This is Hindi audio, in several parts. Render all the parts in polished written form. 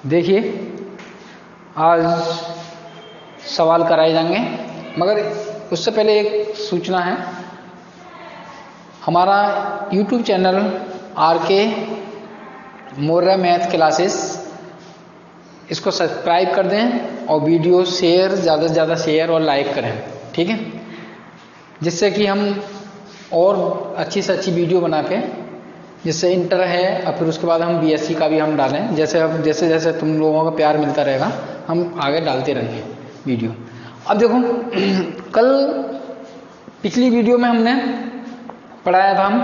देखिए आज सवाल कराए जाएंगे, मगर उससे पहले एक सूचना है। हमारा YouTube channel RK Maurya math classes, इसको सब्सक्राइब कर दें और वीडियो शेयर, ज़्यादा से ज़्यादा शेयर और लाइक करें, ठीक है, जिससे कि हम और अच्छी से अच्छी वीडियो बना के, जिससे इंटर है और फिर उसके बाद हम BSc का भी हम डालें। जैसे जैसे तुम लोगों का प्यार मिलता रहेगा हम आगे डालते रहेंगे वीडियो। अब देखो कल पिछली वीडियो में हमने पढ़ाया था, हम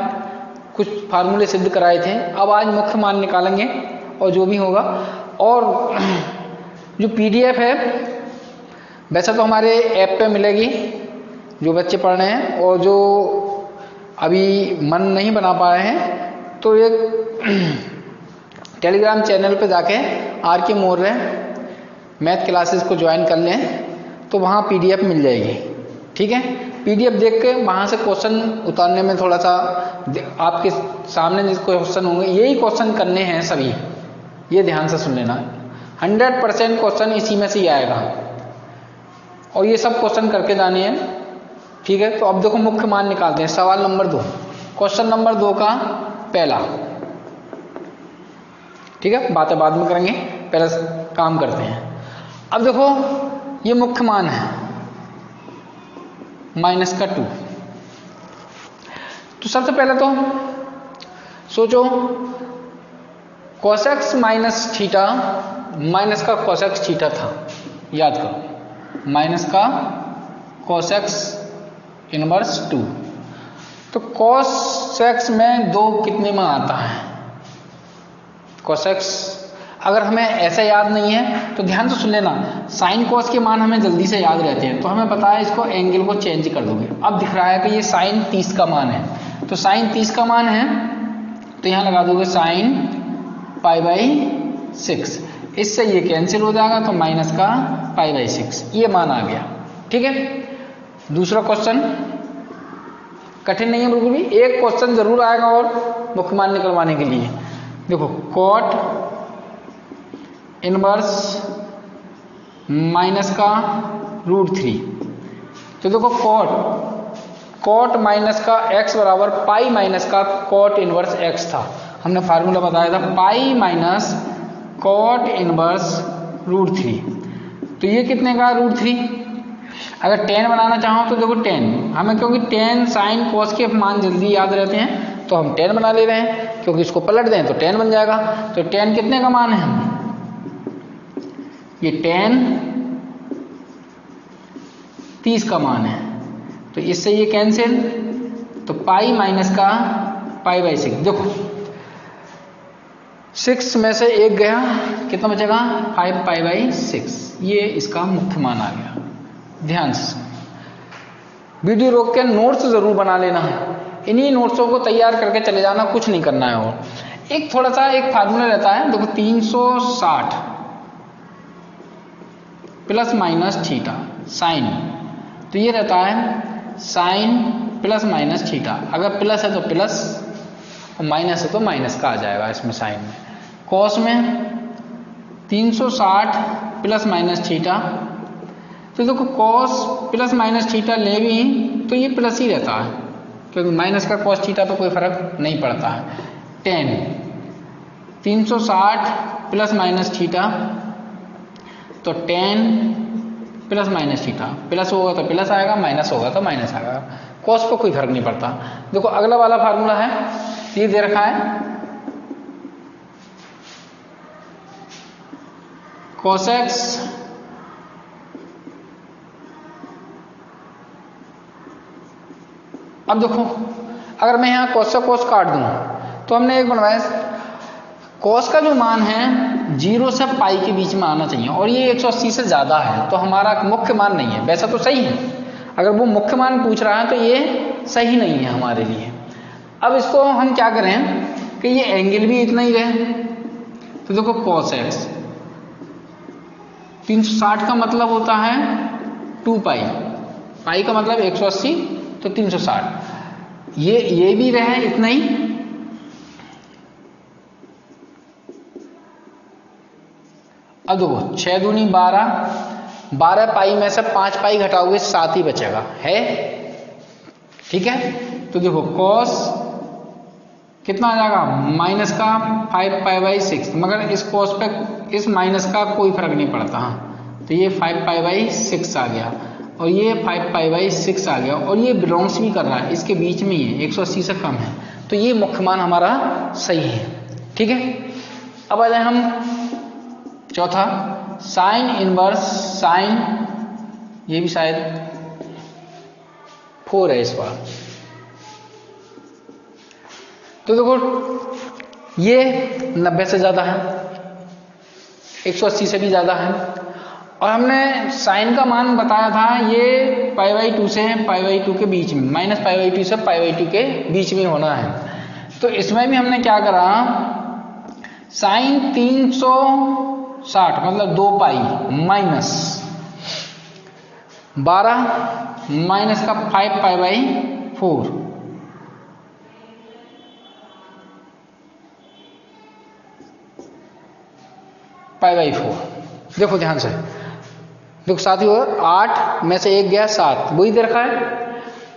कुछ फार्मूले सिद्ध कराए थे। अब आज मुख्य मान निकालेंगे और जो भी होगा। और जो PDF है वैसे तो हमारे ऐप पे मिलेगी जो बच्चे पढ़ रहे हैं, और जो अभी मन नहीं बना पा रहे हैं तो एक टेलीग्राम चैनल पे जाके RK मौर्य मैथ क्लासेस को ज्वाइन कर लें तो वहाँ PDF मिल जाएगी, ठीक है। PDF देख के वहाँ से क्वेश्चन उतारने में थोड़ा सा आपके सामने जिस क्वेश्चन होंगे यही क्वेश्चन करने हैं सभी, ये ध्यान से सुन लेना। 100% क्वेश्चन इसी में से ही आएगा और ये सब क्वेश्चन करके जाने हैं, ठीक है। तो अब देखो मुख्य मान निकालते हैं। सवाल नंबर 2, क्वेश्चन नंबर 2 का पहला, ठीक है, बातें बाद में करेंगे, पहले काम करते हैं। अब देखो ये मुख्य मान है -2। तो सबसे पहले तो सोचो cos x minus theta, minus का cos x थीटा था, याद करो, माइनस का cos x इनवर्स 2। तो cos x में 2 कितने में आता है? cos x अगर हमें ऐसा याद नहीं है तो ध्यान से सुन लेना, साइन cos के मान हमें जल्दी से याद रहते हैं, तो हमें पता है इसको एंगल को चेंज कर दोगे। अब दिख रहा है कि ये साइन 30 का मान है, तो साइन 30 का मान है तो यहाँ लगा दोगे साइन π/6, इससे ये कैंसिल हो जाएगा तो माइनस का π/6, ये मान आ गया, ठीक है। दूसरा क्वेश्चन कठिन नहीं है बिल्कुल भी, एक क्वेश्चन जरूर आएगा और मुख्य मान निकलवाने के लिए। देखो cot इनवर्स माइनस का √3। तो देखो cot माइनस का x बराबर पाई माइनस का cot इनवर्स x था, हमने फार्मूला बताया था पाई माइनस cot इनवर्स √3। तो ये कितने का √3? अगर tan बनाना चाहो तो देखो tan, हमें क्योंकि tan sin cos के मान जल्दी याद रहते हैं तो हम tan बना ले रहे हैं, क्योंकि इसको पलट दें तो tan बन जाएगा। तो tan कितने का मान है? ये tan 30 का मान है, तो इससे ये कैंसिल, तो पाई माइनस का π/6। देखो 6 में से 1 गया, कितना बचेगा? 5 π/6, ये इसका मुख्य मान आ गया। ध्यान से वीडियो रोक के नोट्स जरूर बना लेना है, इन्हीं नोट्सों को तैयार करके चले जाना, कुछ नहीं करना है। और एक थोड़ा सा एक फार्मूला रहता है, देखो 360 प्लस माइनस थीटा साइन, तो ये रहता है साइन प्लस माइनस थीटा। अगर प्लस है तो प्लस और माइनस है तो माइनस का आ जाएगा इसमें साइन में। कॉस में 360 प्लस माइनस थीटा, तो देखो कॉस प्लस माइनस थीटा ले भी तो ये प्लस ही रहता है, क्योंकि माइनस का कॉस थीटा पे कोई फर्क नहीं पड़ता है। tan 360 प्लस माइनस थीटा, तो tan plus minus theta, plus होगा तो प्लस आएगा, माइनस होगा तो माइनस आएगा, कॉस पर कोई फर्क नहीं पड़ता। देखो अगला वाला फार्मूला है, ये दे रखा है cos x अब देखो अगर मैं यहाँ cos से cos काट दूं तो हमने एक बनवाया, cos का जो मान है 0 से पाई के बीच में आना चाहिए, और ये 180 से ज़्यादा है तो हमारा मुख्य मान नहीं है। वैसा तो सही है, अगर वो मुख्य मान पूछ रहा है तो ये सही नहीं है हमारे लिए। अब इसको हम क्या करें कि ये एंगल भी इतना ही रहे, तो देखो cos x 360 का मतलब होता है 2 पाई, पाई का मतलब 180 तो 360, ये भी रहे इतना ही, अब देखो 6 दूनी 12, 12 पाई में से 5 पाई घटाओगे 7 ही बचेगा है, ठीक है। तो देखो कॉस कितना आ जाएगा माइनस का 5 पाई बाई 6, मगर इस कॉस पे इस माइनस का कोई फर्क नहीं पड़ता। हाँ तो ये 5 पाई बाई 6 आ गया और ये 5 पाई बाई 6 आ गया और ये बिलोंग्स भी कर रहा है, इसके बीच में ही है, 180 से कम है, तो ये मुख्य मान हमारा सही है, ठीक है। अब आ जाए हम चौथा, साइन इनवर्स साइन, ये भी शायद 4 है इस बार। तो देखो ये 90 से ज़्यादा है, 180 से भी ज़्यादा है, और हमने साइन का मान बताया था ये पाई बाई 2 से पाई बाई 2 के बीच में, माइनस पाई बाई 2 से पाई बाई 2 के बीच में होना है। तो इसमें भी हमने क्या करा, साइन 360 मतलब 2 पाई माइनस 12 माइनस का 5 पाई बाई 4, पाई बाई 4। देखो ध्यान से, देखो साथियों 8 में से 1 गया 7, वही दे रखा है।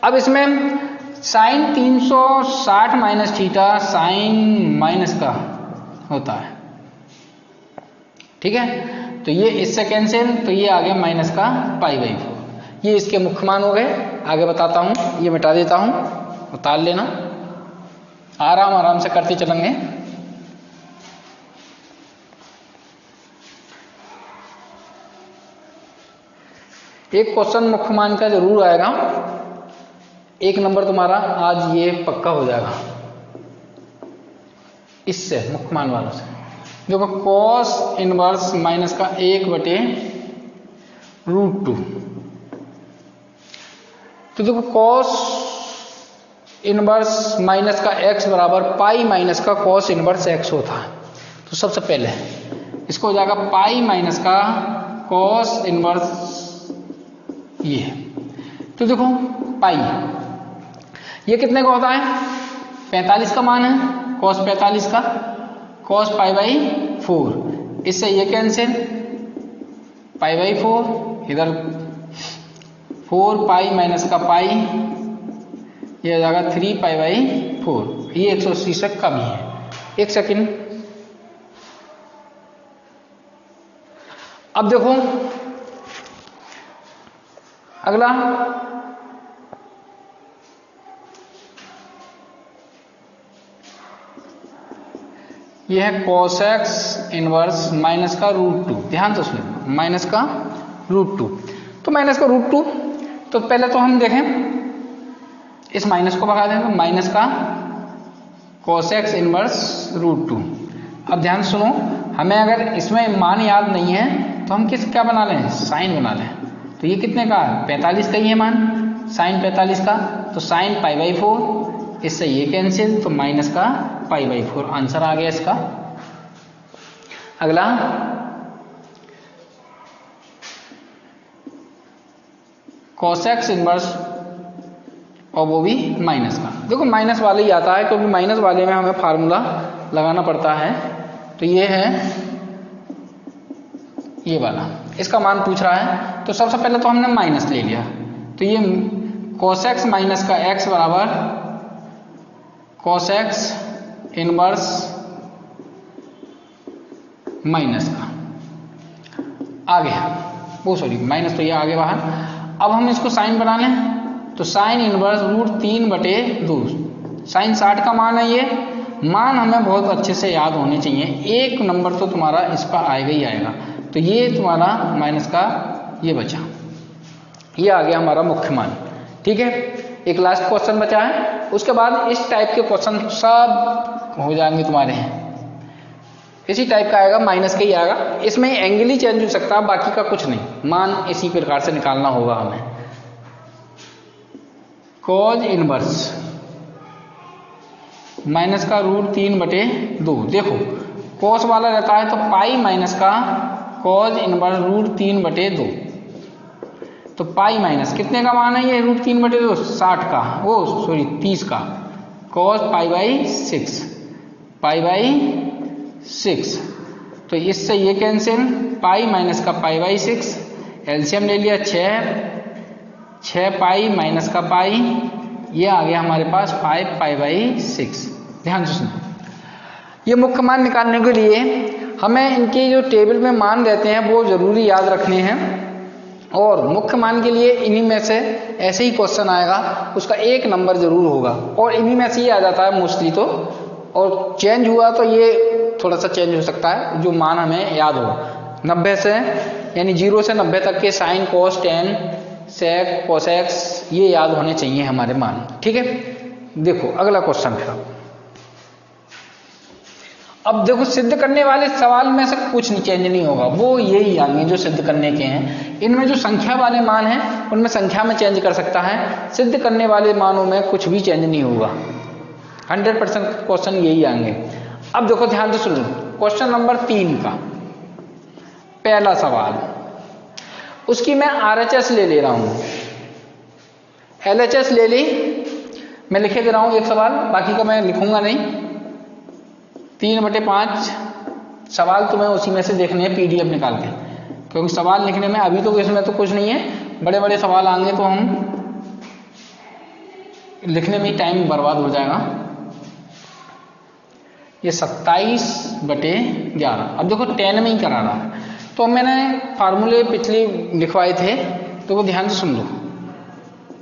अब इसमें sine 360 minus theta sine minus का होता है, ठीक है। तो ये इससे कैंसिल, तो ये आ गया माइनस का पाई बाई 4। ये इसके मुख्य मान हो गए। आगे बताता हूं, ये मिटा देता हूं, उतार लेना, आराम आराम से करते चलेंगे। एक क्वेश्चन मुख्य मान का जरूर आएगा, 1 नंबर तुम्हारा आज ये पक्का हो जाएगा इससे, मुख्य मान वालों से। देखो कॉस इनवर्स माइनस का 1/√2। तो देखो कॉस इनवर्स माइनस का x बराबर पाई माइनस का कॉस इनवर्स x होता है। तो सबसे पहले इसको हो जाएगा पाई माइनस का कॉस इनवर्स ये। तो देखो पाई ये कितने का होता है, 45 का मान है, कॉस 45 का, कॉस पाई बाई 4, इससे ये कैंसिल, पाई बाई 4 इधर 4 पाई माइनस का पाई, ये हो जाएगा 3 पाई बाई 4, ये 180 से कम ही है। एक सेकंड, अब देखो अगला, यह है cos x इनवर्स माइनस का √2। ध्यान से सुनिए, माइनस का √2। तो माइनस का √2, तो पहले तो हम देखें इस माइनस को भगा दें, तो माइनस का cos x इनवर्स √2। अब ध्यान सुनो, हमें अगर इसमें मान याद नहीं है तो हम क्या बना लें, साइन बना लें। तो ये कितने का है, 45 का ही है मान, साइन 45 का, तो साइन पाई बाई 4, इससे ये कैंसिल, तो माइनस का पाई बाई 4 आंसर आ गया इसका। अगला cos x इनवर्स, और वो भी माइनस का। देखो माइनस वाले ही आता है क्योंकि माइनस वाले में हमें फार्मूला लगाना पड़ता है। तो ये है ये वाला, इसका मान पूछ रहा है, तो सबसे पहले तो हमने माइनस ले लिया। तो ये cos x माइनस का x बराबर cos x इनवर्स माइनस का आ गया, वो सॉरी माइनस, तो ये आगे बाहर। अब हम इसको साइन बना लें, तो साइन इनवर्स √3/2, साइन 60 का मान है, ये मान हमें बहुत अच्छे से याद होने चाहिए, 1 नंबर तो तुम्हारा इस पर आएगा ही आएगा। तो ये तुम्हारा माइनस का ये बचा, ये आ गया हमारा मुख्य मान, ठीक है। एक लास्ट क्वेश्चन बचा है, उसके बाद इस टाइप के क्वेश्चन सब हो जाएंगे तुम्हारे, इसी टाइप का आएगा, माइनस का ही आएगा, इसमें एंगल ही चेंज हो सकता है, बाकी का कुछ नहीं, मान इसी प्रकार से निकालना होगा हमें। कॉज इनवर्स माइनस का √3/2, देखो कॉस वाला रहता है तो पाई माइनस का कॉज इनवर्स √3/2, तो पाई माइनस कितने का मान है ये, √3/2 60 का, वो सॉरी 30 का, cos pi by 6, pi by 6, तो इससे ये कैंसिल, पाई माइनस का पाई बाई 6, एलसीएम ले लिया 6 पाई माइनस का पाई, ये आ गया हमारे पास 5 पाई बाई 6। ध्यान से सुनो, ये मुख्य मान निकालने के लिए हमें इनके जो टेबल में मान रहते हैं वो जरूरी याद रखने हैं, और मुख्य मान के लिए इन्हीं में से ऐसे ही क्वेश्चन आएगा, उसका एक नंबर जरूर होगा, और इन्हीं में से ही आ जाता है मोस्टली तो, और चेंज हुआ तो ये थोड़ा सा चेंज हो सकता है, जो मान हमें याद हो 90 से यानी 0 से 90 तक के साइन कोस टेन सेक कोसेक्स ये याद होने चाहिए हमारे मान। ठीक है, देखो अगला क्वेश्चन है। अब देखो सिद्ध करने वाले सवाल में से कुछ नहीं चेंज नहीं होगा, वो यही आएंगे जो सिद्ध करने के हैं। इनमें जो संख्या वाले मान हैं उनमें संख्या में चेंज कर सकता है, सिद्ध करने वाले मानों में कुछ भी चेंज नहीं होगा। 100% क्वेश्चन यही आएंगे। अब देखो ध्यान से सुनो, क्वेश्चन नंबर 3 का पहला सवाल, उसकी मैं RHS ले रहा हूं, LHS ले ली, मैं लिखे दे रहा हूं एक सवाल, बाकी का मैं लिखूंगा नहीं। 3/5 सवाल तुम्हें उसी में से देखने हैं PDF निकाल के, क्योंकि सवाल लिखने में अभी तो इसमें तो कुछ नहीं है, बड़े बड़े सवाल आएंगे तो हम लिखने में ही टाइम बर्बाद हो जाएगा। ये 27/11। अब देखो 10 में ही करा रहा है, तो मैंने फार्मूले पिछले लिखवाए थे, तो वो ध्यान से सुन लो,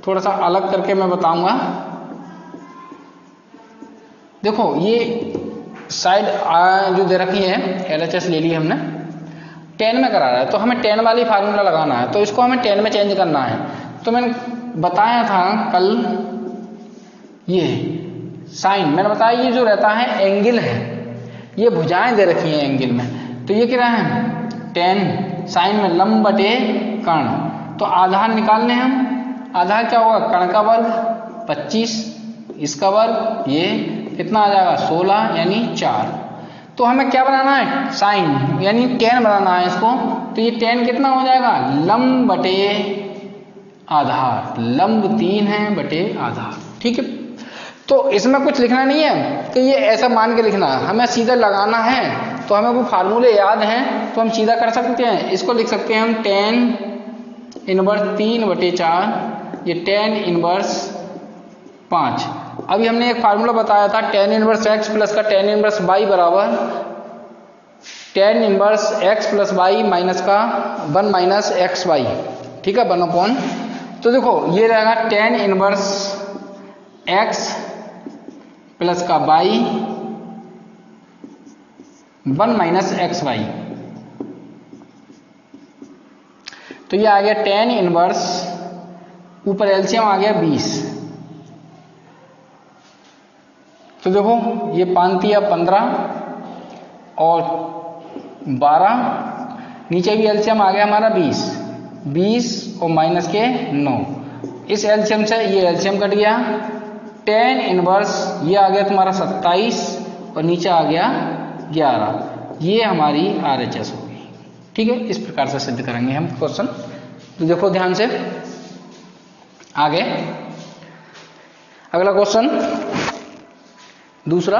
थोड़ा सा अलग करके मैं बताऊंगा। देखो ये साइड जो दे रखी है LHS ले ली हमने, 10 में करा रहा है, तो हमें 10 वाली फार्मूला लगाना है, तो इसको हमें 10 में चेंज करना है। तो मैंने बताया था कल, ये साइन मैंने बताया, ये जो रहता है एंगल है, ये भुजाएं दे रखी हैं एंगल में, तो ये क्या है 10 साइन में लंब बटे कर्ण, तो आधार निकालने हम, आधार क्या होगा कर्ण का वर्ग 25, इसका वर्ग ये कितना आ जाएगा 16 यानी 4। तो हमें क्या बनाना है साइन यानी 10 बनाना है इसको, तो ये 10 कितना हो जाएगा लंब बटे आधार, लंब 3 है बटे आधार। ठीक है, तो इसमें कुछ लिखना नहीं है कि ये ऐसा मान के लिखना है, हमें सीधा लगाना है, तो हमें वो फार्मूले याद हैं तो हम सीधा कर सकते हैं। इसको लिख सकते हैं हम 10 इनवर्स 3/4, ये 10 इनवर्स 5। अभी हमने एक फार्मूला बताया था 10 इनवर्स x प्लस का 10 इनवर्स y बराबर 10 inverse x plus y minus का 1 माइनस xy। ठीक है, 1/। तो देखो ये रहेगा 10 इनवर्स x प्लस का y 1 माइनस xy, तो ये आ गया 10 इनवर्स, ऊपर एलसीएम आ गया 20। तो देखो ये 5 या 15 और 12, नीचे भी एलसीएम आ गया हमारा 20 और माइनस के 9, इस एलसीएम से ये एलसीएम कट गया, 10 इनवर्स ये आ गया तुम्हारा 27 और नीचे आ गया 11, ये हमारी RHS होगी। ठीक है, इस प्रकार से सिद्ध करेंगे हम क्वेश्चन। तो देखो ध्यान से आगे, अगला क्वेश्चन दूसरा,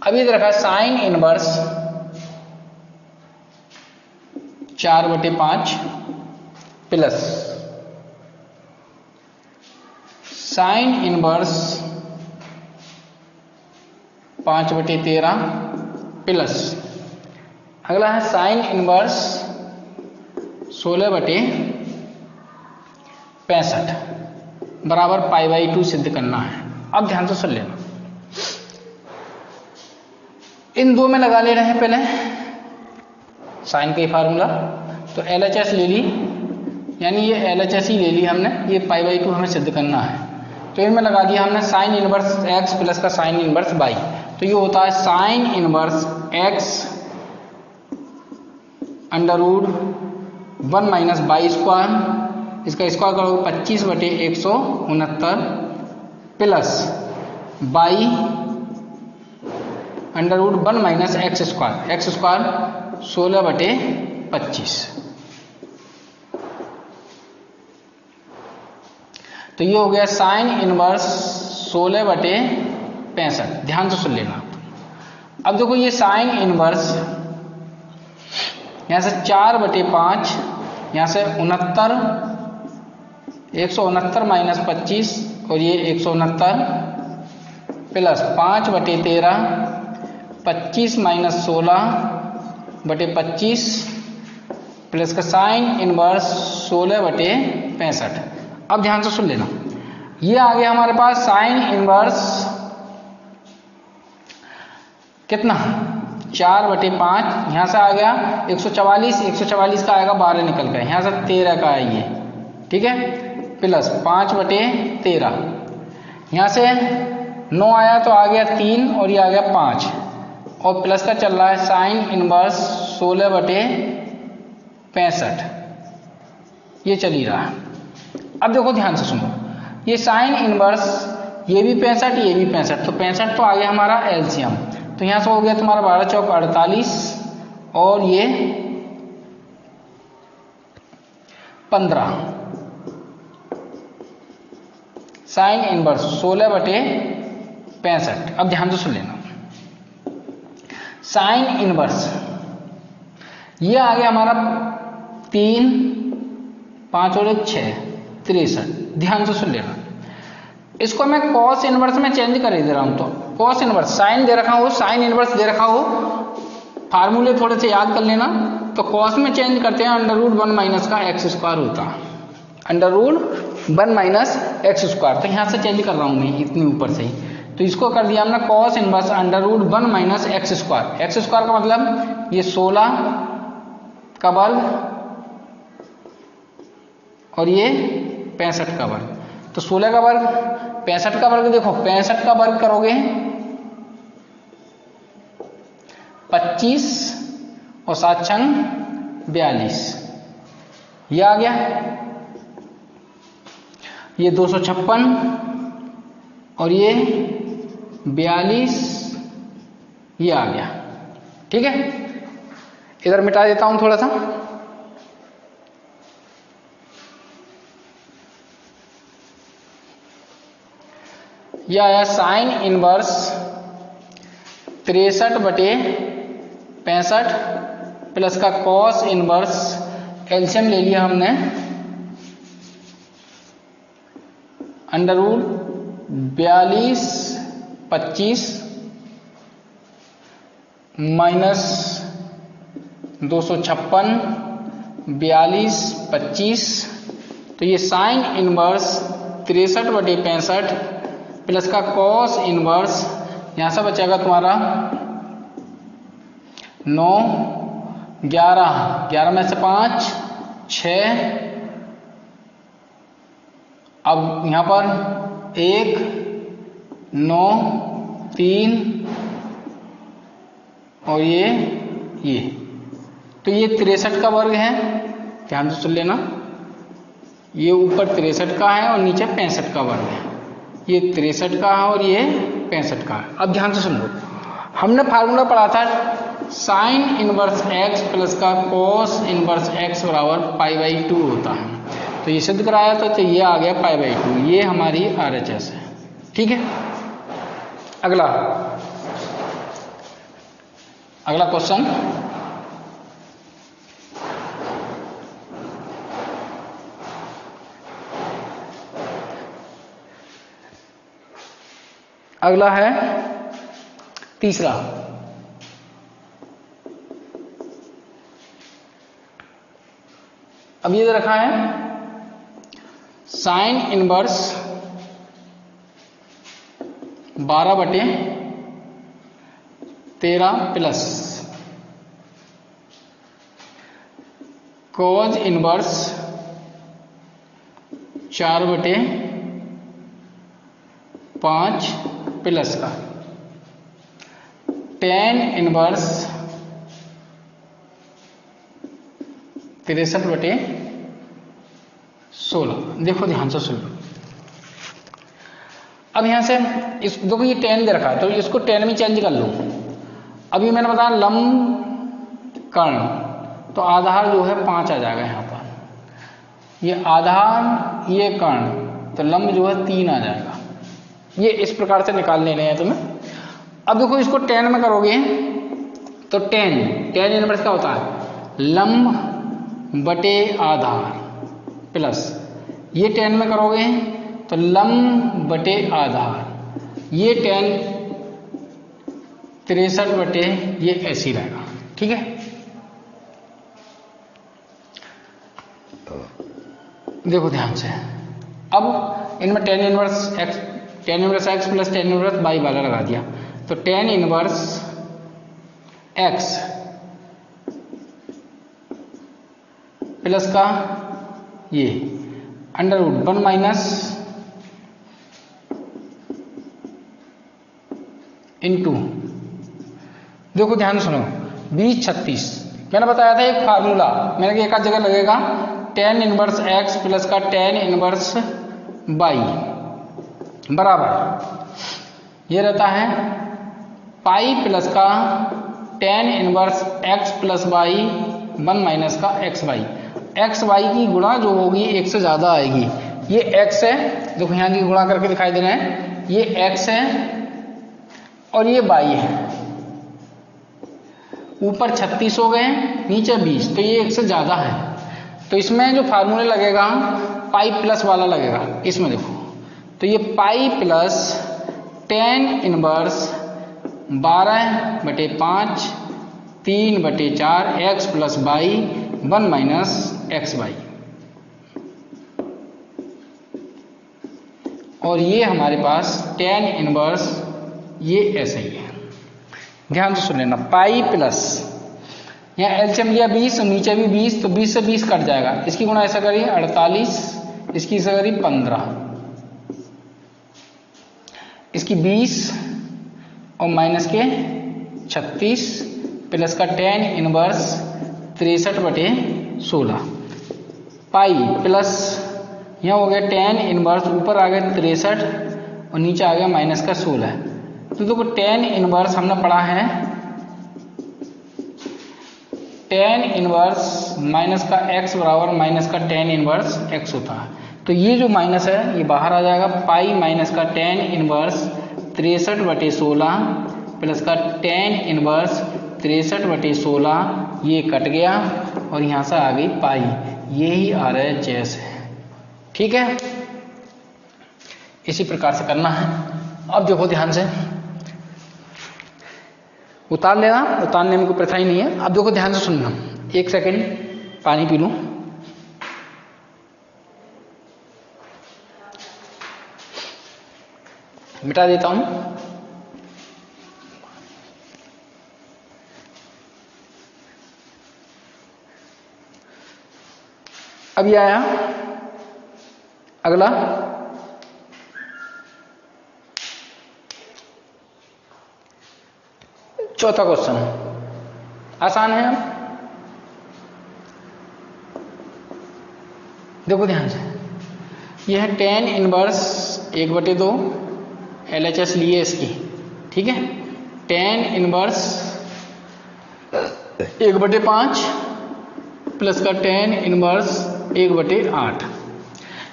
अभी इधर रखा sine inverse 4/5 plus sine inverse 5/13 plus अगला है साइन इनवर्स 16/65 बराबर π/2 सिद्ध करना है। अब ध्यान से सुन लेना, इन दो में लगा ले रहे हैं पहले साइन का फार्मूला, तो LHS ले ली, यानी ये LHS ही ले ली हमने, ये π/2 हमें सिद्ध करना है, तो इनमें लगा दिया हमने साइन इनवर्स x प्लस का साइन इनवर्स y, तो ये होता है sine inverse x √1 minus y square, इसका स्क्वायर करोगे 25/169 plus y √1 minus x square 16/25। तो ये हो गया साइन इनवर्स 16/65। ध्यान से सुन लेना। अब देखो ये साइन इनवर्स यहाँ से 4/5, यहाँ से 69, 169 माइनस 25 और ये 169 प्लस 5/13, 25 माइनस 16/25 प्लस का साइन इनवर्स 16/65। अब ध्यान से सुन लेना, ये आ गया हमारे पास साइन इनवर्स कितना 4/5, यहाँ से आ गया 144, 144 का आएगा 12 निकल गया, यहाँ से 13 का है ये, ठीक है, प्लस 5/13, यहाँ से 9 आया तो आ गया 3 और ये आ गया 5 और प्लस का चल रहा है साइन इनवर्स 16/65, ये चल ही रहा है। अब देखो ध्यान से सुनो, ये साइन इनवर्स ये भी 65 ये भी 65, तो 65 तो आ गया हमारा एलसीएम, तो यहाँ से हो गया तुम्हारा 12 चौक 48 और ये 15, साइन इनवर्स 16/65। अब ध्यान से सुन लेना, साइन इनवर्स ये आ गया हमारा 3, 5 और 1 6, 63। ध्यान से सुन लेना, इसको मैं कॉस इनवर्स में चेंज कर दे रहा हूं, तो कॉस इनवर्स साइन दे रखा हो, साइन इनवर्स दे रखा हो, फार्मूले थोड़े से याद कर लेना, तो कॉस में चेंज करते हैं √1 माइनस का x² होता है, √1 माइनस x², तो यहां से चेंज कर रहा हूं मैं इतनी ऊपर से ही, तो इसको कर दिया हमने cos inverse √1 minus x², x² का मतलब ये 16 का वर्ग और ये 65 का वर्ग, तो 16 का वर्ग 65 का वर्ग, देखो 65 का वर्ग करोगे 25 और 7 छंग 42, ये आ गया, ये 256 और ये 42, ये आ गया, ठीक है। इधर मिटा देता हूं थोड़ा सा, यह आया साइन इनवर्स 63/65 प्लस का कॉस इनवर्स, एलसीएम ले लिया हमने √42 25 माइनस 256 42 25, तो ये साइन इनवर्स 63/65 प्लस का कॉस इनवर्स, यहां से बचेगा तुम्हारा 9 11 11 में से 5 6, अब यहां पर 1 9 3 और ये तो ये 63 का वर्ग है, ध्यान से सुन लेना, ये ऊपर 63 का है और नीचे 65 का वर्ग है, ये 63 का है और ये 65 का है। अब ध्यान से सुन लो, हमने फार्मूला पढ़ा था साइन इनवर्स x प्लस का कॉस इनवर्स x बराबर π/2 होता है, तो ये सिद्ध कराया था, तो ये आ गया π/2, ये हमारी RHS है, ठीक है। अगला क्वेश्चन, अगला है तीसरा, अब ये रखा है sine inverse 12/13 plus cos inverse 4/5 plus का टेन इनवर्स 63/16। देखो ध्यान से सुन लो, अब यहां से इस देखो ये टेन दे रखा है, तो इसको टेन में चेंज कर लो। अभी मैंने बताया लंब कर्ण, तो आधार जो है 5 आ जाएगा यहाँ पर, ये आधार ये कर्ण, तो लंब जो है 3 आ जाएगा। ये इस प्रकार से निकाल लेने हैं तुम्हें। अब देखो इसको tan में करोगे तो tan इनवर्स क्या होता है, लंब बटे आधार प्लस ये tan में करोगे तो लंब बटे आधार, ये tan 63 बटे ये ऐसी रहेगा। ठीक है, देखो ध्यान से। अब इनमें tan inverse x plus tan inverse y वाला लगा दिया, तो tan इनवर्स x प्लस का ये √1 माइनस इंटू, देखो ध्यान सुनो, 20 36 मैंने बताया था एक फार्मूला, मैंने कहा एक आध जगह लगेगा, tan इनवर्स x प्लस का tan इनवर्स y बराबर ये रहता है पाई प्लस का tan inverse x plus y 1 minus का xy की गुणा जो होगी एक से ज्यादा आएगी। ये x है, देखो यहाँ की गुणा करके दिखाई दे रहे हैं, ये x है और ये y है। ऊपर 36 हो गए, नीचे 20, तो ये एक से ज्यादा है। तो इसमें जो फार्मूले लगेगा पाई प्लस वाला लगेगा, इसमें देखो, तो ये pi plus tan inverse 12/5 3/4 x plus y 1 minus xy, और ये हमारे पास tan इनवर्स ये ऐसे ही है। ध्यान से सुन लेना, पाई प्लस यहाँ एलसीएम लिया 20 और नीचे भी 20, तो 20 से 20 कट जाएगा, इसकी गुणा ऐसा करिए 48, इसकी ऐसा करिए 15, इसकी 20 और माइनस के 36 प्लस का tan इनवर्स 63/16 पाई प्लस यहाँ हो गया tan इनवर्स, ऊपर आ गया 63 और नीचे आ गया माइनस का 16। तो देखो tan इनवर्स हमने पढ़ा है, tan इनवर्स माइनस का x बराबर माइनस का tan इनवर्स x होता है। तो ये जो माइनस है ये बाहर आ जाएगा, पाई माइनस का tan इनवर्स 63/16 प्लस का tan इनवर्स 63/16, ये कट गया और यहाँ से आ गई पाई, यही RHS है। ठीक है, इसी प्रकार से करना है। अब देखो ध्यान से, उतार लेना, उतारने में कोई परेशानी नहीं है। अब देखो ध्यान से सुनना, एक सेकेंड पानी पी लूं। मिटा देता हूं। अब ये आया अगला, चौथा क्वेश्चन, आसान है। देखो ध्यान से, यह है tan इनवर्स 1/2 LHS लिए इसकी। ठीक है, tan इनवर्स 1/5 प्लस का tan इनवर्स 1/8,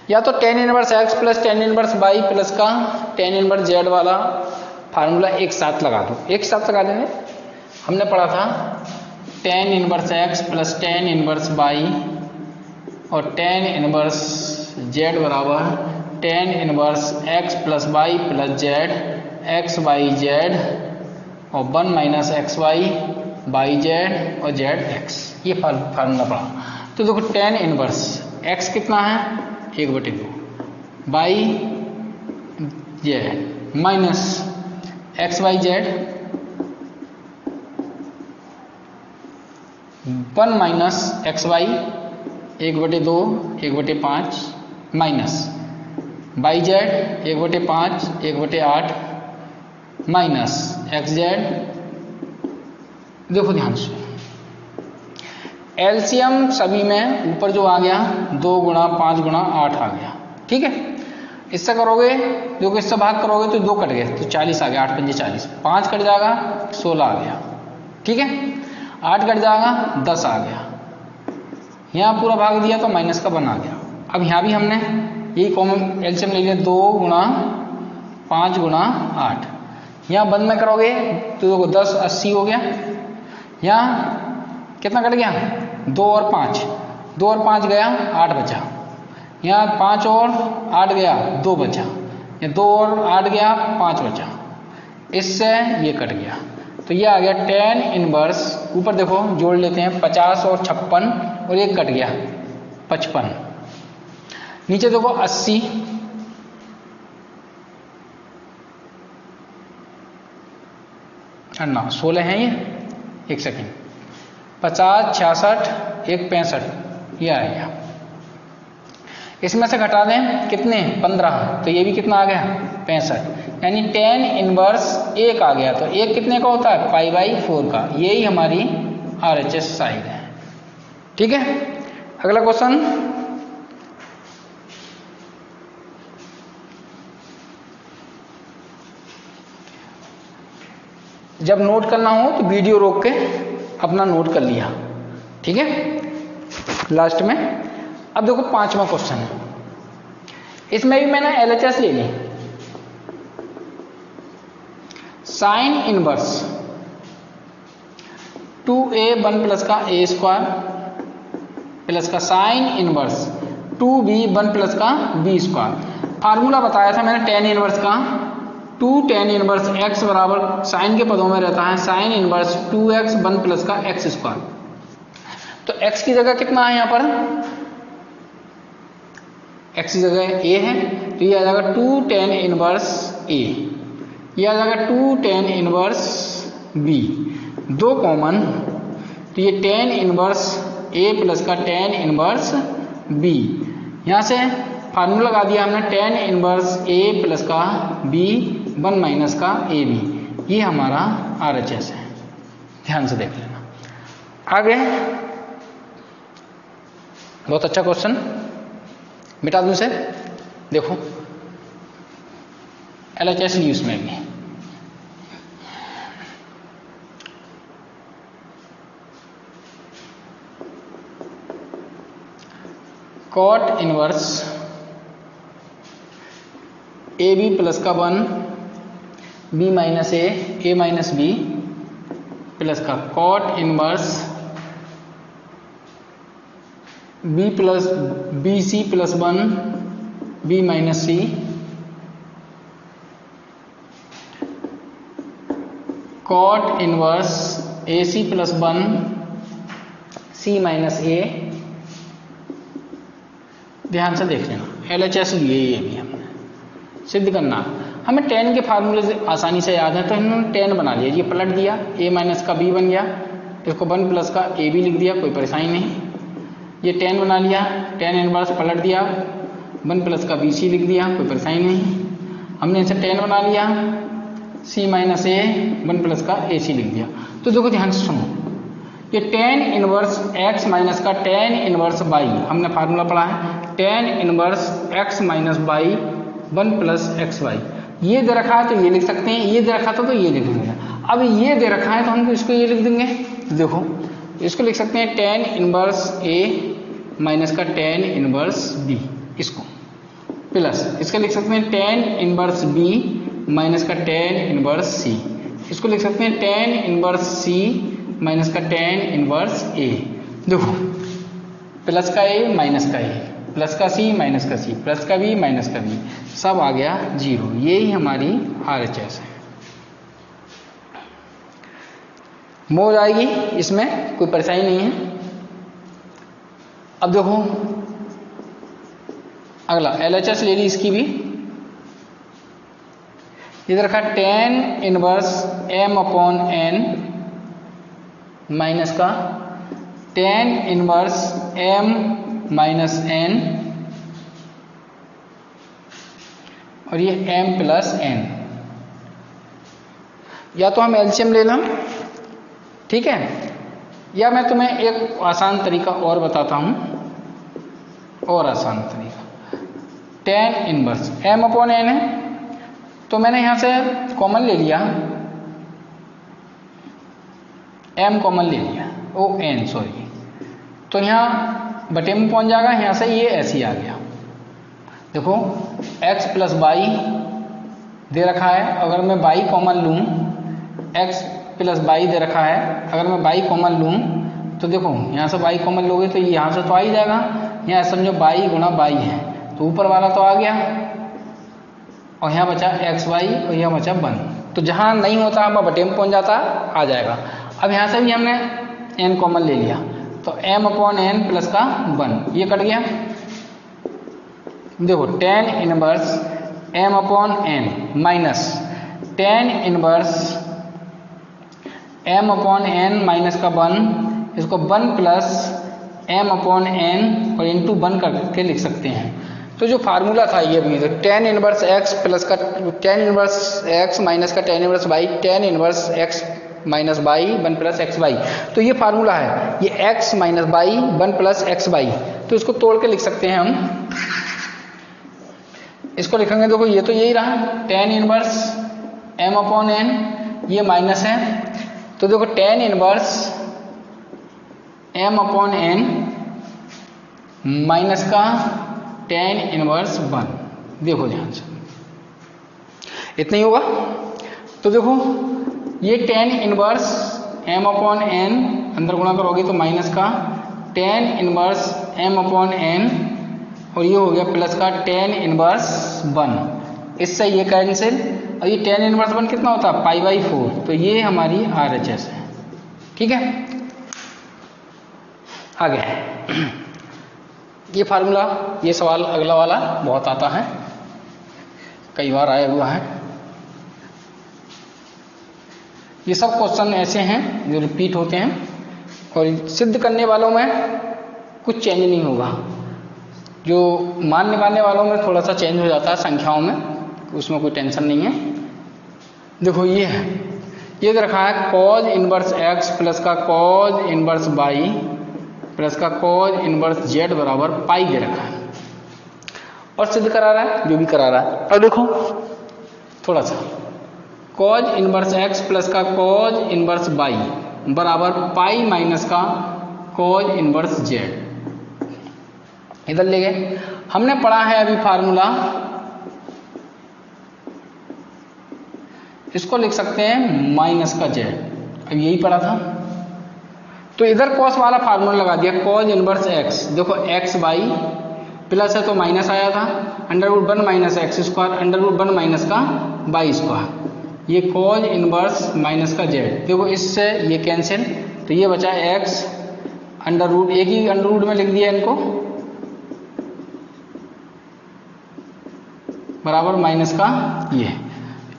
या तो tan inverse x plus tan inverse y plus का tan इनवर्स z वाला फार्मूला एक साथ लगा दो, एक साथ लगा देंगे। हमने पढ़ा था tan inverse x plus tan inverse y और tan इनवर्स z बराबर tan inverse x plus y plus z x y z और 1 माइनस xy y z और z x, ये फार्मूला पढ़ा। तो देखो tan इनवर्स x कितना है 1/2 y z minus x y z 1 minus x y 1/2 1/5 minus y z 1/5 1/8 minus x z. देखो ध्यान से, एलसीएम सभी में ऊपर जो आ गया 2 गुणा 5 गुणा 8 आ गया। ठीक है, इससे करोगे, देखो इससे भाग करोगे तो 2 कट गए तो 40 आ गया, 8 पंजे 40, 5 कट जाएगा 16 आ गया। ठीक है, 8 कट जाएगा 10 आ गया, यहाँ पूरा भाग दिया तो माइनस का 1 आ गया। अब यहाँ भी हमने यही कॉमन एलसीएम ले लिया, 2 गुणा 5 गुणा 8, यहाँ बंद में करोगे तो 10 80 हो गया। यहाँ कितना कट गया 2 और 5, 2 और 5 गया 8 बचा। यहाँ 5 और 8 गया 2 बचा। यहाँ 2 और 8 गया 5 बचा। इससे ये कट गया तो ये आ गया tan इनवर्स। ऊपर देखो जोड़ लेते हैं 50 और 56 और ये कट गया 55। नीचे देखो 80 ना 16 है ये, एक सेकेंड, 50 66 एक 65 ये आ गया। इसमें से घटा दें कितने 15 तो ये भी कितना आ गया 65, यानी tan इनवर्स 1 आ गया। तो 1 कितने का होता है π/4 का। यही हमारी RHS साइड है। ठीक है, अगला क्वेश्चन, जब नोट करना हो तो वीडियो रोक के अपना नोट कर लिया। ठीक है, लास्ट में अब देखो 5वां क्वेश्चन है। इसमें भी मैंने LHS ले ली। साइन इनवर्स 2a 1 प्लस का a स्क्वायर प्लस का साइन इनवर्स 2b 1 प्लस का b स्क्वायर। फार्मूला बताया था मैंने tan इनवर्स का, 2 tan इनवर्स x बराबर साइन के पदों में रहता है साइन इनवर्स 2x 1 प्लस का x स्क्वायर। तो x की जगह कितना है यहाँ पर, x की जगह a है तो ये आ जाएगा 2 tan इनवर्स a, ये आ जाएगा 2 tan इनवर्स b, 2 कॉमन तो ये tan इनवर्स a प्लस का tan इनवर्स b। यहाँ से फार्मूला लगा दिया हमने tan इनवर्स a प्लस का b 1 माइनस का a b। ये हमारा RHS है, ध्यान से देख लेना। आगे बहुत अच्छा क्वेश्चन, मिटा दूं से, देखो LHS ली उसमें भी। Cot inverse A B plus का 1 B minus A minus B plus का cot inverse B plus B C plus 1 B minus C cot inverse A C plus 1 C minus A. ध्यान से देख लेना, LHS लिए ये भी हमने सिद्ध करना। हमें tan के फार्मूले आसानी से याद है तो इन्होंने tan बना लिया, ये पलट दिया, a माइनस का b बन गया, इसको 1 प्लस का a भी लिख दिया, कोई परेशानी नहीं। ये tan बना लिया, tan इनवर्स पलट दिया, 1 प्लस का b c लिख दिया, कोई परेशानी नहीं। हमने इसे tan बना लिया, c माइनस a 1 प्लस का a c लिख दिया। तो देखो ध्यान से सुनो, ये tan इनवर्स x माइनस का tan इनवर्स y, हमने फार्मूला पढ़ा है tan inverse x minus y 1 plus x y. ये दे रखा है तो ये लिख सकते हैं, ये दे रखा था तो ये लिख देंगे। अब ये दे रखा है तो हम इसको ये लिख देंगे। देखो इसको लिख सकते हैं tan इनवर्स a माइनस का tan इनवर्स b, इसको प्लस इसका लिख सकते हैं tan इनवर्स b माइनस का tan इनवर्स c, इसको लिख सकते हैं tan इनवर्स c माइनस का tan इनवर्स a। देखो प्लस का a माइनस का a, प्लस का c माइनस का c, प्लस का b माइनस का b, सब आ गया 0। यही हमारी RHS है। मौज आएगी, इसमें कोई परेशानी नहीं है। अब देखो अगला LHS ले ली इसकी भी। इधर रखा tan inverse m upon n minus का tan inverse m minus n और ये m प्लस n। या तो हम LCM ले लें, ठीक है, या मैं तुम्हें एक आसान तरीका और बताता हूं, और आसान तरीका। tan inverse m upon n है तो मैंने यहां से कॉमन ले लिया, m कॉमन ले लिया, ओ n सॉरी, तो यहाँ बटे में पहुंच जाएगा, यहाँ से ये ऐसे ही आ गया। देखो x प्लस वाई दे रखा है, अगर मैं बाई कॉमन लूँ x प्लस बाई दे रखा है, अगर मैं बाई कॉमन लूँ तो देखो यहाँ से बाई कॉमन लोगे तो ये यहाँ से तो आ ही जाएगा, यहाँ समझो बाई गुणा बाई है तो ऊपर वाला तो आ गया और यहाँ बचा एक्स वाई और यहाँ बचा 1। तो जहाँ नहीं होता वह बटे में पहुँच जाता आ जाएगा। अब यहाँ से भी हमने n कॉमन ले लिया तो m अपॉन n प्लस का 1 ये कट गया। देखो tan inverse m upon n minus tan inverse m upon n minus का 1, इसको 1 प्लस m अपॉन n और इंटू 1 करके लिख सकते हैं। तो जो फार्मूला था ये भी, तो tan इनवर्स x प्लस का tan इनवर्स x माइनस का tan inverse y, tan inverse x minus y 1 plus x y, तो ये फार्मूला है, ये x minus y 1 plus x y. तो इसको तोड़ के लिख सकते हैं हम, इसको लिखेंगे देखो ये तो यही रहा tan inverse m upon n, ये माइनस है तो देखो tan inverse m upon n minus का tan इनवर्स 1, देखो ध्यान से इतना ही होगा। तो देखो ये tan inverse m upon n अंदर गुणा करोगे तो माइनस का tan inverse m upon n और ये हो गया प्लस का tan इनवर्स 1, इससे ये कैंसिल और ये tan इनवर्स 1 कितना होता है पाई बाई 4, तो ये हमारी RHS है। ठीक है, आगे ये फार्मूला, ये सवाल अगला वाला बहुत आता है, कई बार आया हुआ है। ये सब क्वेश्चन ऐसे हैं जो रिपीट होते हैं और सिद्ध करने वालों में कुछ चेंज नहीं होगा, जो मानने वाले वालों में थोड़ा सा चेंज हो जाता है संख्याओं में, उसमें कोई टेंशन नहीं है। देखो ये है, ये दे रखा है cos इनवर्स x प्लस का cos इनवर्स y प्लस का cos इनवर्स z बराबर पाई दे रखा है और सिद्ध करा रहा है जो भी करा रहा है। अब देखो थोड़ा सा cos इनवर्स x प्लस का cos इनवर्स y बराबर पाई माइनस का cos इनवर्स z, इधर ले गए। हमने पढ़ा है अभी फार्मूला, इसको लिख सकते हैं माइनस का z, अब यही पढ़ा था। तो इधर cos वाला फार्मूला लगा दिया, cos इनवर्स x, देखो x y प्लस है तो माइनस आया था, under root 1 minus x square, under root 1 minus का y स्क्वायर, ये cos इनवर्स माइनस का z, देखो इससे ये कैंसिल तो ये बचा x अंडर रूट, एक ही अंडर रूट में लिख दिया इनको, बराबर माइनस का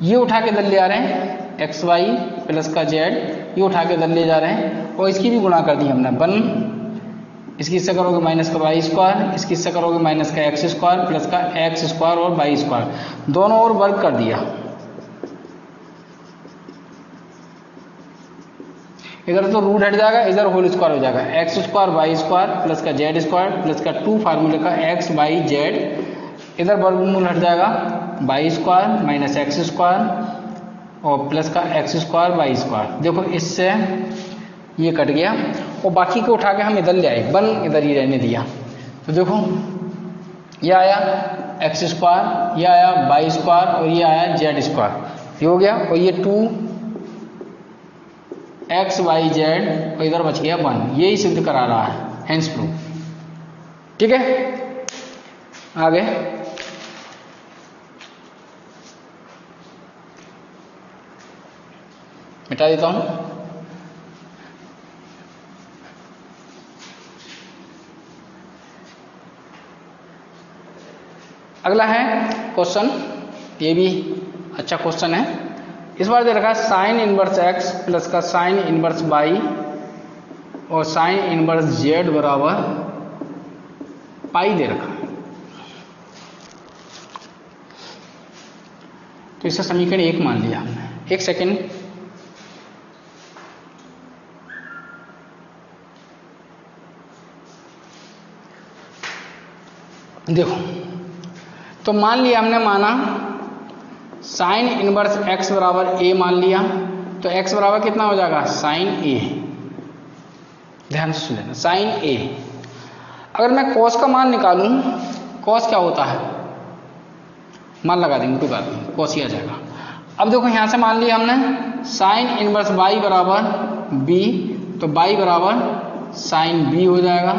ये उठा के इधर ले आ रहे हैं एक्स वाई प्लस का जेड, ये उठा के इधर ले जा रहे हैं और इसकी भी गुणा कर दी हमने 1, इसकी इससे करोगे माइनस का वाई स्क्वायर, इसकी इससे करोगे माइनस का एक्स स्क्वायर प्लस का एक्स स्क्वायर और वाई स्क्वायर, दोनों ओर वर्ग कर दिया। इधर तो रूट हट जाएगा, इधर होल स्क्वायर हो जाएगा, x square y square plus का जेड स्क्वायर प्लस का 2 फार्मूले का एक्स वाई जेड, इधर वर्गमूल हट जाएगा y square minus x square और प्लस का एक्स स्क्वायर वाई स्क्वायर, देखो इससे ये कट गया और बाकी को उठा के हम इधर ले आए, 1 इधर ही रहने दिया। तो देखो ये आया एक्स स्क्वायर, ये आया वाई स्क्वायर और ये आया जेड स्क्वायर, ये हो गया और ये 2 एक्स वाई जेड और इधर बच गया 1, यही सिद्ध करा रहा है, हेंस प्रूफ। ठीक है, आगे मिटा देता हूं। अगला है क्वेश्चन, ये भी अच्छा क्वेश्चन है। इस बार दे रखा है साइन इनवर्स x प्लस का साइन इनवर्स y और साइन इनवर्स z बराबर पाई दे रखा है। तो इसका समीकरण 1 मान लिया हमने। एक सेकेंड, देखो तो मान लिया हमने, माना साइन इनवर्स x बराबर a मान लिया, तो x बराबर कितना हो जाएगा साइन a, ध्यान से सुन लेना साइन a। अगर मैं cos का मान निकालूं, cos क्या होता है मान लगा देंगे, कोई बात नहीं, कॉस ही आ जाएगा। अब देखो यहाँ से मान लिया हमने साइन इनवर्स y बराबर b, तो y बराबर साइन b हो जाएगा।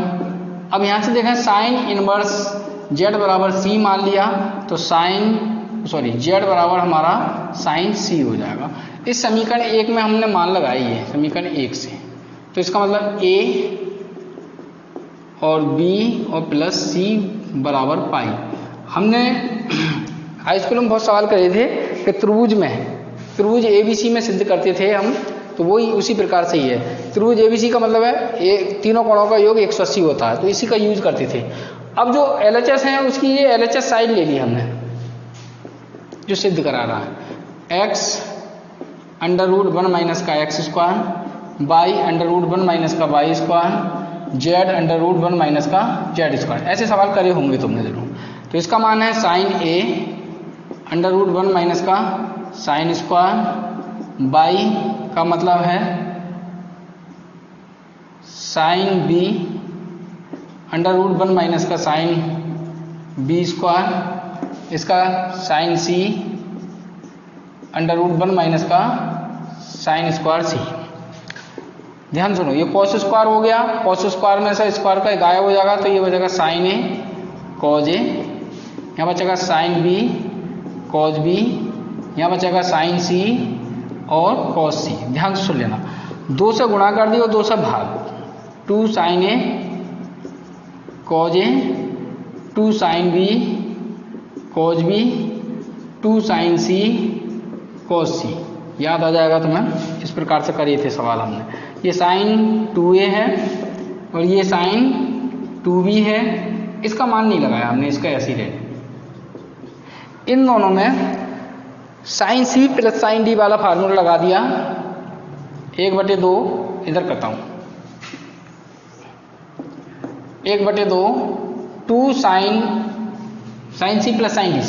अब यहाँ से देखें साइन इनवर्स z बराबर c मान लिया, तो z बराबर हमारा साइन c हो जाएगा। इस समीकरण 1 में हमने मान लगाई है समीकरण 1 से, तो इसका मतलब a और b और प्लस c बराबर पाई। हमने हाई स्कूल में बहुत सवाल करे थे कि त्रिभुज ABC में सिद्ध करते थे हम, तो वही उसी प्रकार से ही है। त्रिभुज ABC का मतलब है तीनों कोणों का योग 180 होता है, तो इसी का यूज करते थे। अब जो LHS है उसकी ये LHS साइड ले ली हमने, जो सिद्ध करा रहा है x √1 माइनस का x स्क्वायर, y √1 माइनस का y स्क्वायर, z √1 माइनस का z स्क्वायर। ऐसे सवाल करे होंगे तुमने जरूर। तो इसका मान है साइन a √1 माइनस का साइन स्क्वायर, y का मतलब है साइन b √1 माइनस का साइन b स्क्वायर, इसका साइन c √1 माइनस का साइन स्क्वायर c। ध्यान सुनो, ये कॉस स्क्वायर हो गया, कॉस स्क्वायर में से स्क्वायर का गायब हो जाएगा, तो ये बचेगा साइन a कॉज a, यहाँ बचेगा साइन b कॉज b, यहाँ बचेगा साइन c और कॉस c। ध्यान से सुन लेना, 2 से गुणा कर दिया और 2 से भाग, 2 sine a cos a, 2 sine b cos b, 2 sine c cos c। याद आ जाएगा तुम्हें, इस प्रकार से करे थे सवाल हमने। ये साइन 2a है और ये साइन 2b है, इसका मान नहीं लगाया हमने, इसका ऐसे ही रहे। इन दोनों में sine c plus sine d वाला फार्मूला लगा दिया, 1/2 इधर करता हूँ, 1/2 2 sine c plus sine d,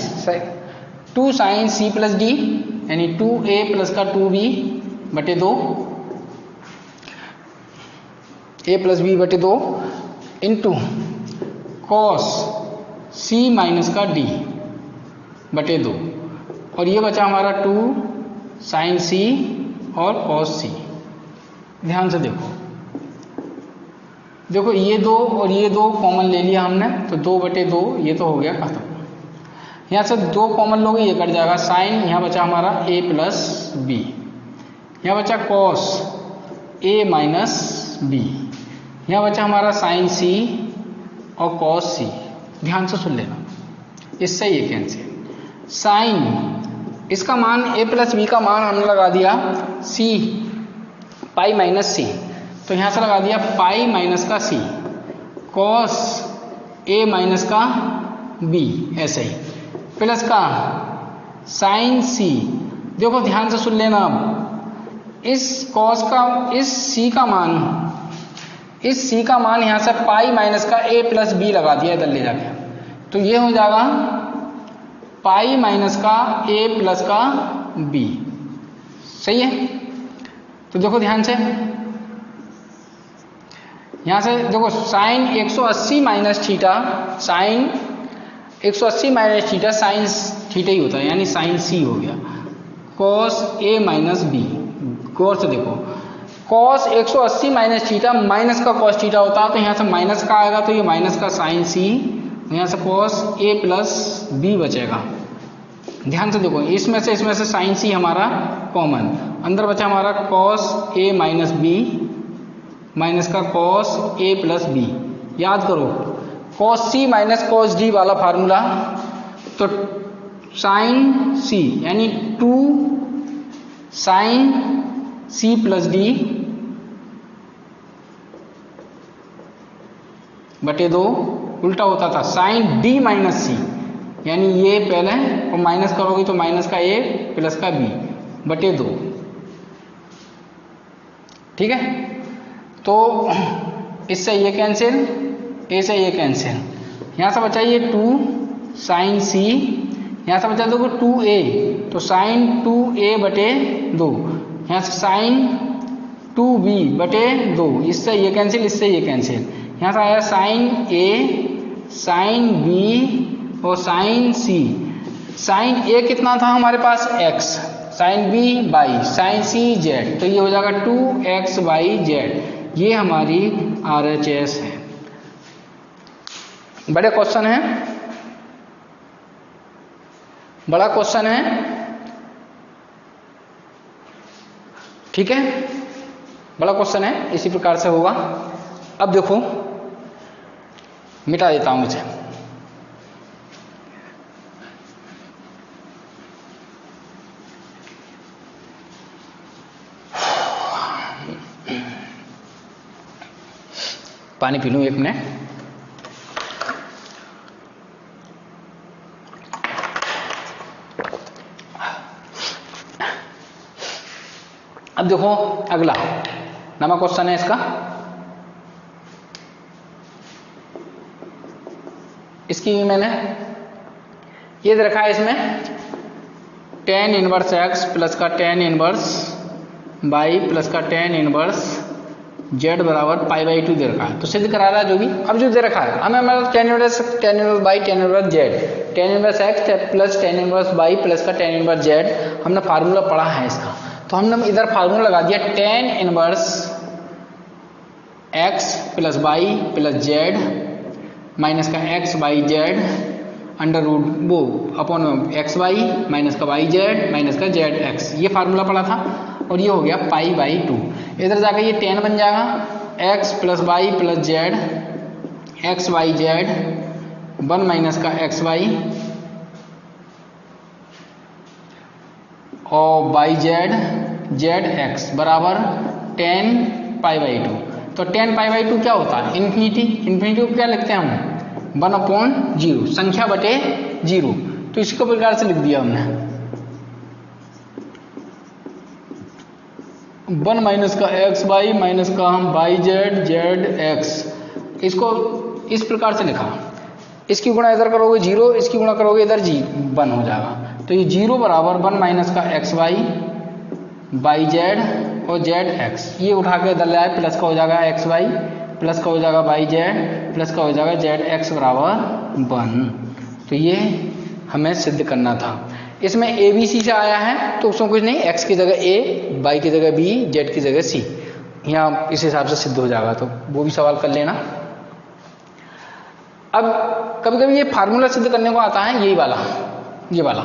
2 sine c plus d यानी 2a प्लस का 2b/2, a प्लस b/2 into cos c minus का d/2, और ये बचा हमारा 2 साइन c और कॉस c। ध्यान से देखो ये 2 और ये 2 कॉमन ले लिया हमने, तो 2/2 ये तो हो गया खत्म। यहाँ से 2 कॉमन लोगे, ये कट जाएगा, साइन यहाँ बचा हमारा a प्लस b, यहाँ बचा कॉस a माइनस b, यहाँ बचा हमारा साइन c और कॉस c। ध्यान से सुन लेना, इससे ये कैंसिल। साइन इसका मान a प्लस b का मान हमने लगा दिया c पाई माइनस c, तो यहाँ से लगा दिया पाई माइनस का c, कॉस a माइनस का b, ऐसे ही प्लस का साइन c। देखो ध्यान से सुन लेना, अब इस कॉस का इस c का मान यहाँ से पाई माइनस का a प्लस b लगा दिया इधर ले जाके, तो ये हो जाएगा पाई माइनस का a प्लस का b। सही है? तो देखो ध्यान से, यहाँ से देखो sine 180 minus theta, sine 180 minus theta sine theta ही होता है, यानी साइन c हो गया, कॉस a माइनस b। गौर से देखो, कॉस 180 माइनस थीटा माइनस का कॉस थीटा होता है, तो यहाँ से माइनस का आएगा, तो ये माइनस का साइन c, यहाँ से कॉस a प्लस b बचेगा। ध्यान से देखो, इसमें से साइन c हमारा कॉमन, अंदर बचा हमारा cos a minus b minus का कॉस a प्लस b। याद करो, cos c minus cos d वाला फार्मूला, तो साइन c यानी 2 साइन c प्लस d बटे 2, उल्टा होता था साइन d माइनस c, यानी ये पहले और माइनस करोगे तो माइनस का a प्लस का b बटे 2। ठीक है, तो इससे ये कैंसिल, a से ये कैंसिल, यहाँ से बचा ये 2 साइन c, यहाँ से बचा देखो 2a, तो साइन 2a बटे 2, यहाँ से साइन 2b बटे 2, इससे ये कैंसिल, इससे ये कैंसिल, यहाँ से आया साइन a साइन b और साइन c, साइन ए कितना था हमारे पास x, sine b by, sine c z, तो ये हो जाएगा 2x/z। ये हमारी RHS है। बड़े क्वेश्चन है, बड़ा क्वेश्चन है, ठीक है, बड़ा क्वेश्चन है, इसी प्रकार से होगा। अब देखो मिटा देता हूं इसे। पानी पी लूं 1 मिनट। अब देखो अगला नवा क्वेश्चन है इसका। इसकी भी मैंने ये दे रखा है, इसमें tan इनवर्स x प्लस का tan इनवर्स y प्लस का tan इनवर्स z बराबर π/2 दे रखा है। तो सिद्ध करा रहा है जो भी। अब जो दे रखा है हमें हमारा tan inverse y tan inverse z, tan inverse x plus tan inverse y plus का tan इनवर्स z, हमने फार्मूला पढ़ा है इसका। तो हमने इधर फार्मूला लगा दिया tan inverse x plus y plus z minus का x/z अंडर रूट वो अपॉन xy माइनस का yz माइनस का zx, ये फार्मूला पड़ा था। और ये हो गया π/2। इधर जाकर ये tan बन जाएगा x plus y plus z x/z 1 minus का xy और yz zx बराबर tan π/2। तो tan π/2 क्या होता है? इन्फिनिटी। इन्फिनिटी को क्या लिखते हैं हम? 1/0, संख्या बटे 0। तो इसको प्रकार से लिख दिया हमने 1 माइनस का xy माइनस का हम yz zx, इसको इस प्रकार से लिखा। इसकी गुणा इधर करोगे 0, इसकी गुणा करोगे इधर 1 हो जाएगा। तो ये 0 बराबर 1 माइनस का xy yz और zx, ये उठा के इधर ले आए, प्लस का हो जाएगा xy प्लस का हो जाएगा yz प्लस का हो जाएगा zx बराबर 1। तो ये हमें सिद्ध करना था। इसमें ABC से आया है तो उसमें कुछ नहीं, x की जगह A, y की जगह B, z की जगह C, यहाँ इस हिसाब से सिद्ध हो जाएगा। तो वो भी सवाल कर लेना। अब कभी कभी ये फार्मूला सिद्ध करने को आता है, यही वाला, ये वाला।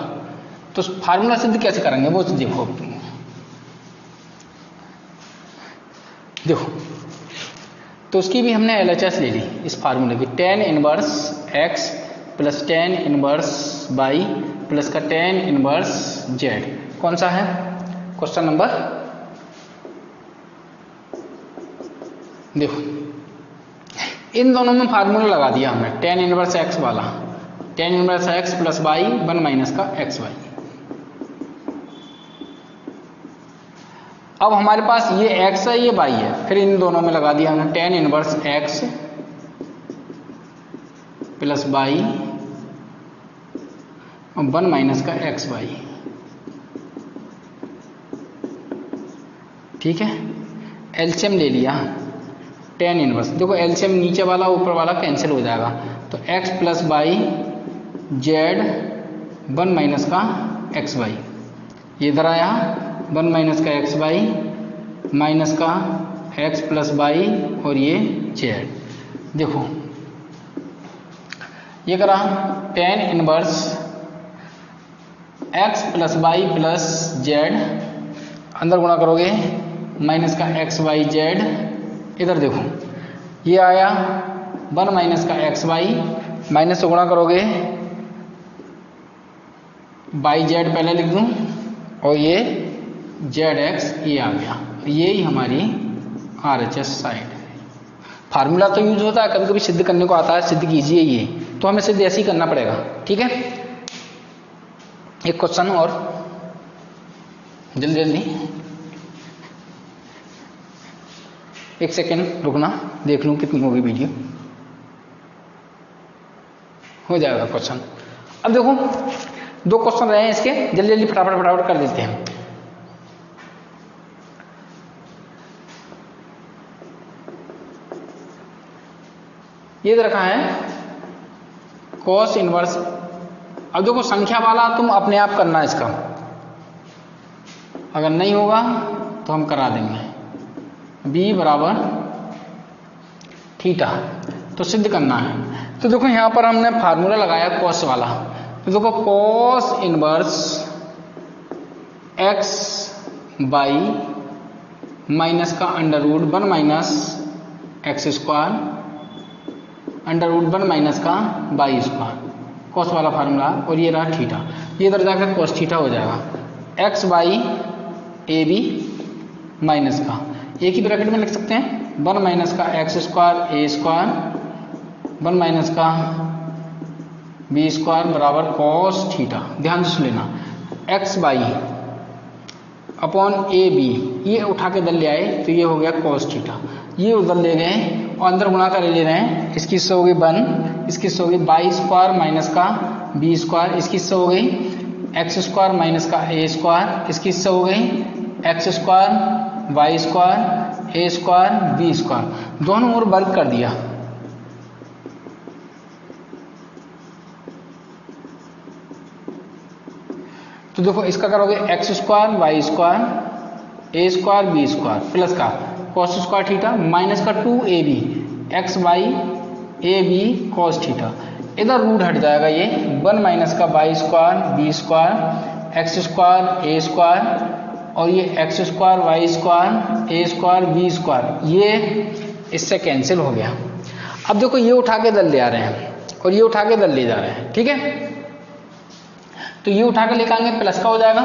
तो फार्मूला सिद्ध कैसे करेंगे वो देखो। देखो तो उसकी भी हमने LHS ले ली इस फार्मूले की, tan inverse x plus tan inverse y plus का tan इनवर्स z। कौन सा है? क्वेश्चन नंबर, देखो इन दोनों में फार्मूला लगा दिया हमने, tan इनवर्स x वाला, tan inverse x plus y 1 minus का xy। अब हमारे पास ये x है, ये y है, फिर इन दोनों में लगा दिया हमने tan inverse x plus y 1 minus का xy। ठीक है, एलसीएम ले लिया tan इनवर्स। देखो एलसीएम नीचे वाला ऊपर वाला कैंसिल हो जाएगा, तो x plus y z 1 minus का xy, ये इधर आया 1 माइनस का xy माइनस का x प्लस y और ये z। देखो ये करा tan inverse x plus y plus z, अंदर गुणा करोगे माइनस का xy z, इधर देखो ये आया 1 माइनस का xy, माइनस से गुणा करोगे yz पहले लिख दूं और ये zx, ये आ गया। ये ही हमारी RHS साइड है। फार्मूला तो यूज होता है, कभी कभी सिद्ध करने को आता है, सिद्ध कीजिए ये, तो हमें सिद्ध ऐसे ही करना पड़ेगा। ठीक है, एक क्वेश्चन और, जल्दी जल्दी, 1 सेकेंड रुकना, देख लूँ कितनी होगी वीडियो, हो जाएगा क्वेश्चन। अब देखो 2 क्वेश्चन रहे हैं इसके, जल्दी जल्दी फटाफट फटाफट कर देते हैं। ये दे रखा है cos इनवर्स अब देखो संख्या वाला तुम अपने आप करना इसका, अगर नहीं होगा तो हम करा देंगे। b बराबर थीटा, तो सिद्ध करना है। तो देखो यहाँ पर हमने फार्मूला लगाया कॉस वाला, तो देखो cos inverse x by minus का under root 1 minus x square under root 1 minus का बाई स्क्वायर, कॉस वाला फार्मूला, और ये रहा थीटा, ये इधर जाकर कॉस थीटा हो जाएगा। x by a b minus का, एक ही ब्रैकेट में लिख सकते हैं, 1 माइनस का x square a square 1 minus का बी स्क्वायर बराबर कॉस थीटा। ध्यान से लेना, x by upon a b, ये उठा के इधर ले आए तो ये हो गया कॉस थीटा, ये उधर ले गए और अंदर गुणा कर ले रहे हैं, इसकी हिस्सा हो गई 1, इसकी हिस्सा हो गई बाई स्क्वायर माइनस का बी स्क्वायर, इसकी हिस्सा हो गई एक्स स्क्वायर माइनस का ए स्क्वायर, इसकी हिस्सा हो गई x square y square a square b square, दोनों ओर वर्ग कर दिया। तो देखो इसका करोगे x square y square a square b square plus का कॉस स्क्वायर थीटा माइनस का 2 ab x y a b cos theta, इधर रूट हट जाएगा, ये 1 माइनस का y square b square x square a square और ये x square y square a square b square, ये इससे कैंसिल हो गया। अब देखो ये उठा के इधर ले आ रहे हैं और ये उठा के इधर ले जा रहे हैं, ठीक है। तो ये उठा के लेकर आएंगे, प्लस का हो जाएगा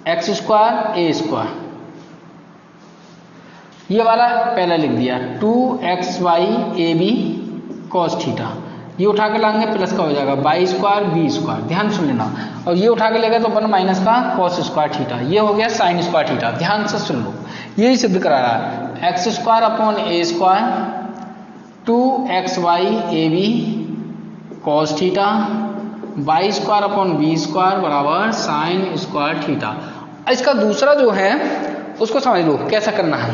एक्स स्क्वायर ए स्क्वायर, ये वाला पहले लिख दिया 2x y a b cos theta, ये उठा के लाएंगे प्लस का हो जाएगा वाई स्क्वायर बी स्क्वायर, ध्यान सुन लेना, और ये उठा के ले गए तो 1 माइनस का कॉस स्क्वायर थीटा, ये हो गया साइन स्क्वायर थीटा। ध्यान से सुन लो, यही सिद्ध करा रहा है, x square upon a square 2x y a b cos theta y square upon b square बराबर साइन स्क्वायर थीटा। इसका दूसरा जो है उसको समझ लो कैसा करना है।